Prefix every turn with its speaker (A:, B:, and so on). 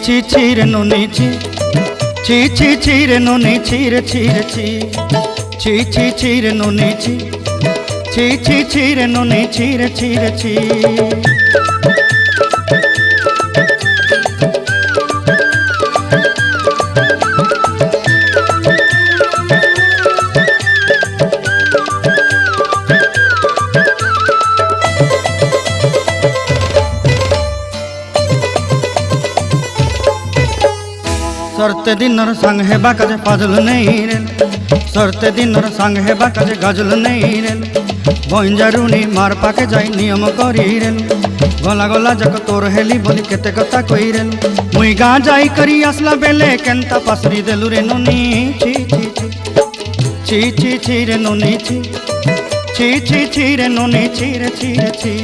A: ছি ছি রে নুনি ছি ছি ছি ছি রে নুনি ছি রে ছি রে ছি ছি ছি ছি রে নুনি ছি ছি ছি ছি রে নুনি ছি রে ছি রে ছি। सरते दिनर संग हेबा काजे फाजल नहीं रे सरते दिनर संग हेबा काजे गजल नहीं रे बंजारुनी मार पाके जाई नियम करी रे गला गला जक तोर हेली बोली केते कथा कई रे मुई गा जाई करी आसला बेले केंता पासरी देलु रे नुनी छी छी छी छी छी छी रे नुनी छी छी छी छी रे नुनी छी रे छी रे छी।